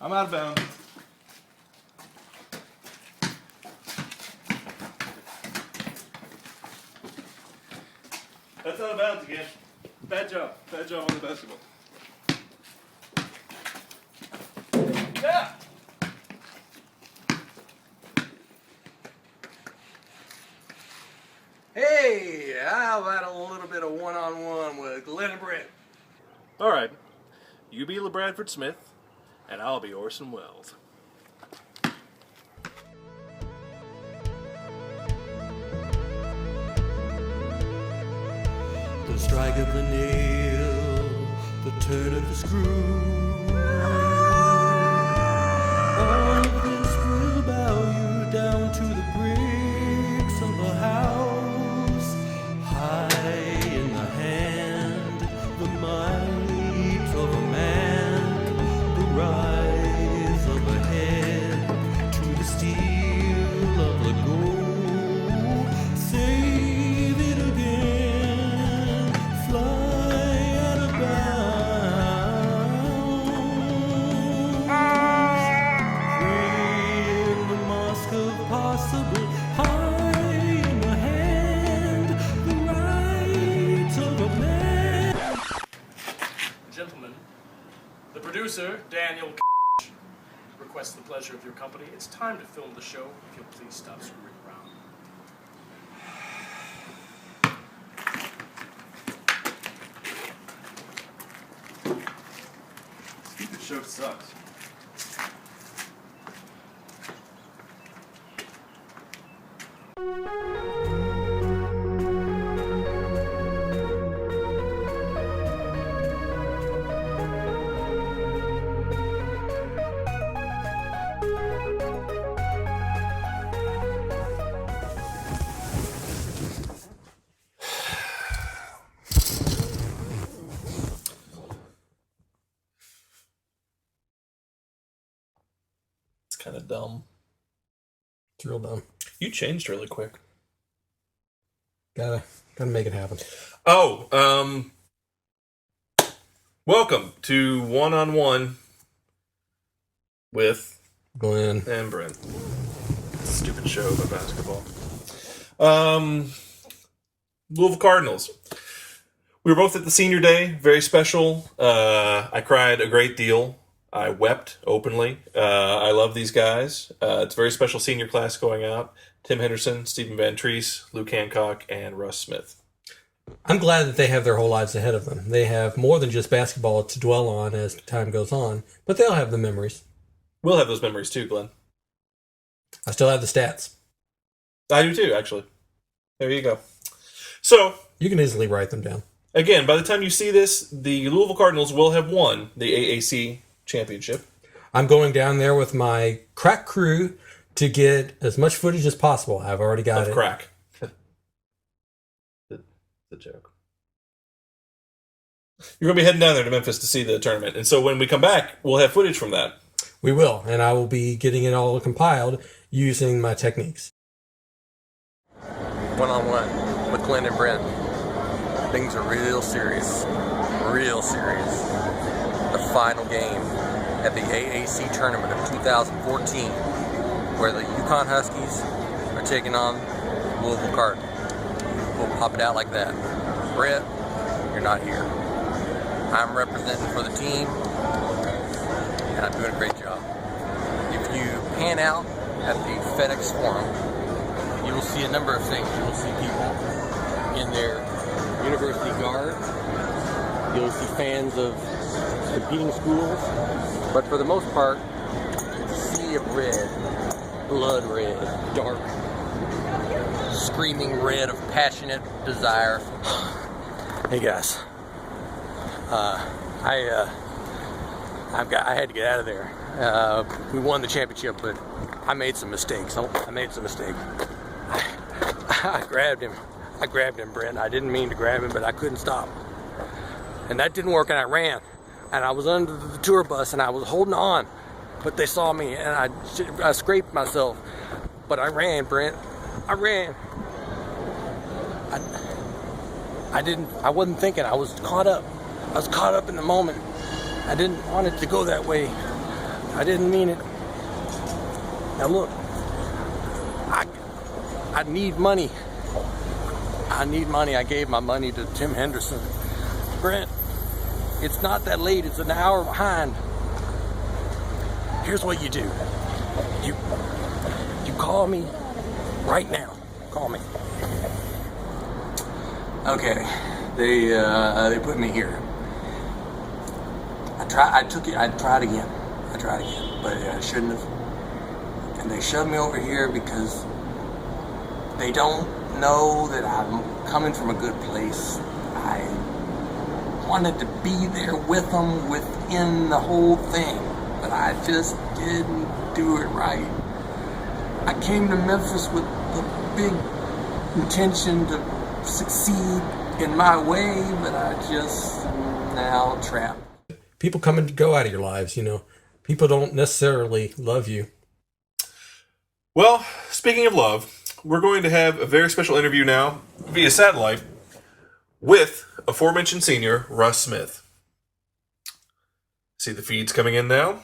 I'm out of bounds. That's out of bounds again. Bad job. Bad job on the basketball. Yeah! Hey, how about a little bit of one-on-one with Glen and Brent? All right. You be LeBradford Smith, and I'll be Orson Welles. The strike of the nail, the turn of the screw. All of this will bow you down to the bricks of the house. High in the hand, the might of a man, the rise of a head to the steel of the gold. Save it again, fly out of bounds. Pray in the mosque of possible, high in the hand, the right of a man. Gentlemen, the producer, Daniel requests the pleasure of your company. It's time to film the show. If you'll please stop screwing around. Stupid show sucks. It's kind of dumb. It's real dumb. You changed really quick. Gotta make it happen. Oh, welcome to One-on-One with Glen. and Brent. Stupid show about basketball. Louisville Cardinals. We were both at the senior day. Very special. I cried a great deal. I wept openly. I love these guys. It's a very special senior class going out. Tim Henderson, Stephen Van Treese, Luke Hancock, and Russ Smith. I'm glad that they have their whole lives ahead of them. They have more than just basketball to dwell on as time goes on, but they'll have the memories. We'll have those memories too, Glenn. I still have the stats. I do too, actually. There you go. So, You can easily write them down. again, by the time you see this, the Louisville Cardinals will have won the AAC championship. I'm going down there with my crack crew to get as much footage as possible. I've already got Of it. crack. the joke. You're going to be heading down there to Memphis to see the tournament. And so when we come back, we'll have footage from that. We will, and I will be getting it all compiled using my techniques. One-on-one with Glen and Brent. Things are real serious. Real serious. The final game at the AAC tournament of 2014, where the UConn Huskies are taking on Louisville Cardinals. We'll pop it out like that. Brent, you're not here. I'm representing for the team, and I'm doing a great job. If you pan out at the FedEx Forum, you will see a number of things. You will see people in their university garb. You'll see fans of competing schools. But for the most part, it's a sea of red, blood red, dark, screaming red of passionate desire. Hey guys, I had to get out of there. We won the championship, but I made some mistakes. I grabbed him, Brent. I didn't mean to grab him, but I couldn't stop. And that didn't work, and I ran. And I was under the tour bus, and I was holding on. But they saw me, and I scraped myself. But I ran, Brent. I ran. I wasn't thinking. I was caught up. I was caught up in the moment. I didn't want it to go that way. I didn't mean it. Now look, I need money. I need money. I gave my money to Tim Henderson. Brent, it's not that late. It's an hour behind. Here's what you do. You call me right now. Call me. Okay. They put me here. I tried again, but I shouldn't have. And they shoved me over here because they don't know that I'm coming from a good place. I wanted to be there with them within the whole thing, but I just didn't do it right. I came to Memphis with the big intention to succeed in my way, but I just now trapped. People come and go out of your lives, you know. People don't necessarily love you. Well, speaking of love, we're going to have a very special interview now via satellite with aforementioned senior Russ Smith. See the feeds coming in now.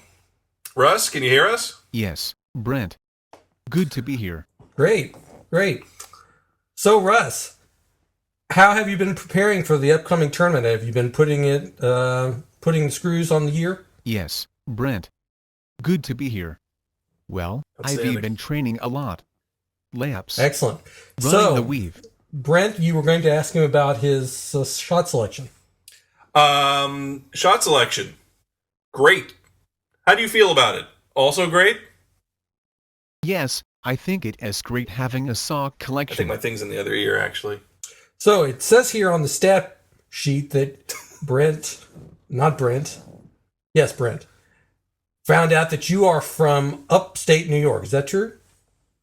Russ, can you hear us? Yes, Brent. Good to be here. Great. So, Russ, how have you been preparing for the upcoming tournament? Have you been putting the screws on the gear? Yes, Brent. Good to be here. Well, Outstanding. I've been training a lot. Layups. Excellent. Running the weave. Brent, you were going to ask him about his shot selection. Shot selection. Great. How do you feel about it? Also great? Yes, I think it is great having a saw I collection. think my thing's in the other ear, actually. So it says here on the stat sheet that Brent, found out that you are from upstate New York. Is that true?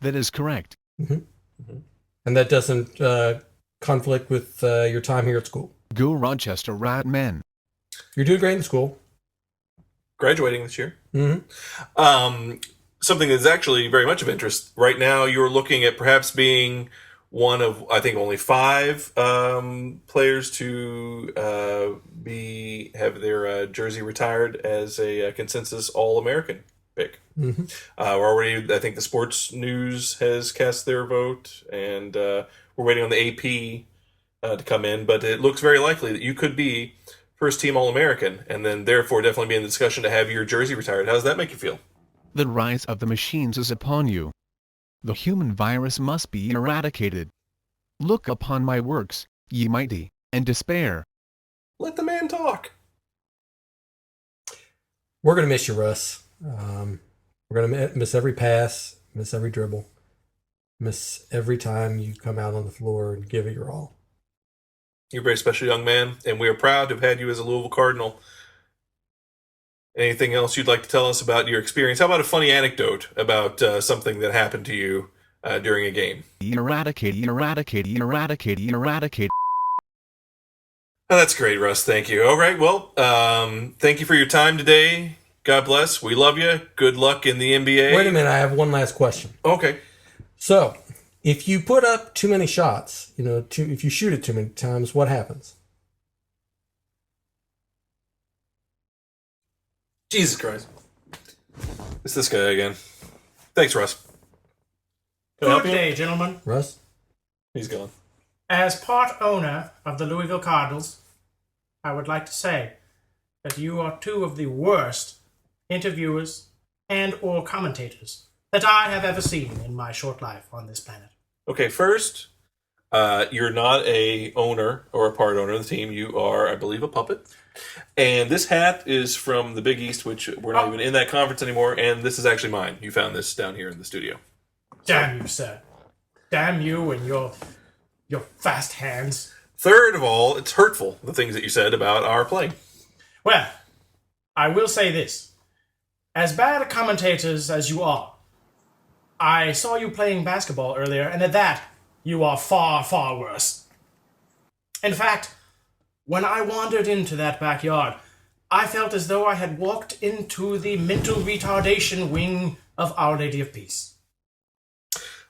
That is correct. And that doesn't conflict with your time here at school? Go Rochester Rat Men. You're doing great in school. Graduating this year. Mm-hmm. Something that's actually very much of interest. Right now, you're looking at perhaps being one of, I think, only 5 players to have their jersey retired as a consensus All-American pick. Mm-hmm. We're already, I think the Sports News has cast their vote, and we're waiting on the AP to come in, but it looks very likely that you could be first-team All-American, and then therefore definitely be in the discussion to have your jersey retired. How does that make you feel? The rise of the machines is upon you. The human virus must be eradicated. Look upon my works, ye mighty, and despair. Let the man talk. We're going to miss you, Russ. We're going to miss every pass, miss every dribble, miss every time you come out on the floor and give it your all. You're a very special young man, and we are proud to have had you as a Louisville Cardinal. Anything else you'd like to tell us about your experience? How about a funny anecdote about something that happened to you during a game? Eradicate. Oh, that's great, Russ. Thank you. All right. Well, thank you for your time today. God bless. We love you. Good luck in the NBA. Wait a minute. I have one last question. Okay. So, if you put up too many shots, if you shoot it too many times, what happens? Jesus Christ. It's this guy again. Thanks, Russ. Can I help Good you? day, gentlemen. Russ? He's gone. As part owner of the Louisville Cardinals, I would like to say that you are 2 of the worst interviewers and or commentators that I have ever seen in my short life on this planet. Okay, first, you're not a owner or a part owner of the team. You are, I believe, a puppet. And this hat is from the Big East, which we're not even in that conference anymore. And this is actually mine. You found this down here in the studio. Damn you, sir. Damn you and your fast hands. Third of all, it's hurtful, the things that you said about our play. Well, I will say this. As bad commentators as you are, I saw you playing basketball earlier, and at that, you are far, far worse. In fact, when I wandered into that backyard, I felt as though I had walked into the mental retardation wing of Our Lady of Peace.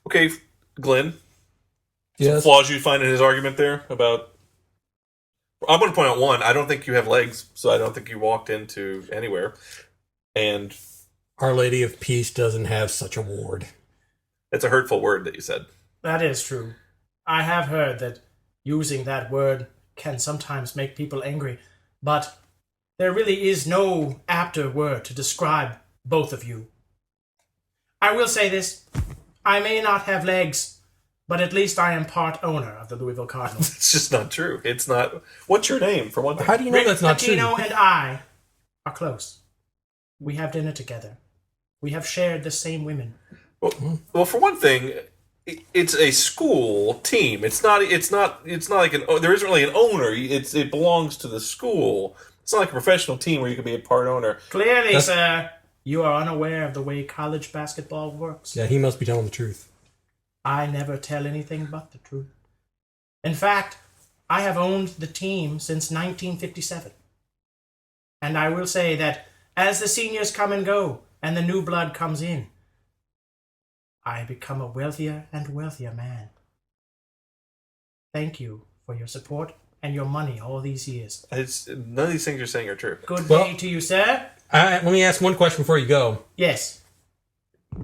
Okay, Glenn. Some Yes. flaws you find in his argument there about... I'm going to point out one. I don't think you have legs, so I don't think you walked into anywhere. And Our Lady of Peace doesn't have such a ward. It's a hurtful word that you said. That is true. I have heard that using that word can sometimes make people angry, but there really is no apter word to describe both of you. I will say this. I may not have legs, but at least I am part owner of the Louisville Cardinals. It's just not true. It's not. What's your name, for one thing? How do you know Rick that's not Pitino true? and I are close. We have dinner together. We have shared the same women. Well, for one thing, it's a school team. It's not like there isn't really an owner. It belongs to the school. It's not like a professional team where you can be a part owner. Clearly, sir, you are unaware of the way college basketball works. Yeah, he must be telling the truth. I never tell anything but the truth. In fact, I have owned the team since 1957. And I will say that as the seniors come and go and the new blood comes in, I become a wealthier and wealthier man. Thank you for your support and your money all these years. None of these things you're saying are true. Good Well- day to you, sir. Let me ask one question before you go. Yes.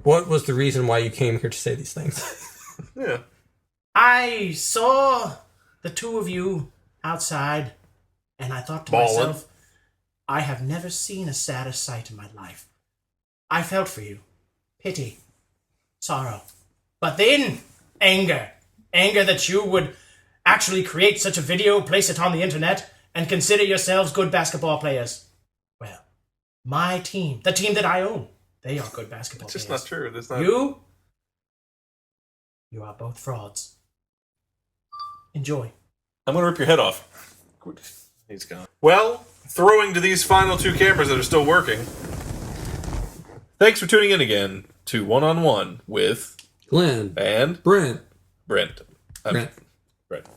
What was the reason why you came here to say these things? Yeah. I saw the two of you outside, and I thought to Ballin'. myself, I have never seen a sadder sight in my life. I felt for you. Pity. Sorrow. But then, anger. Anger that you would actually create such a video, place it on the internet, and consider yourselves good basketball players. Well, my team, the team that I own, they are good basketball It's just players. not true. That's not. You are both frauds. Enjoy. I'm going to rip your head off. He's gone. Well, throwing to these final two cameras that are still working. Thanks for tuning in again to One on One with Glen and Brent. Brent. Brent. Brent.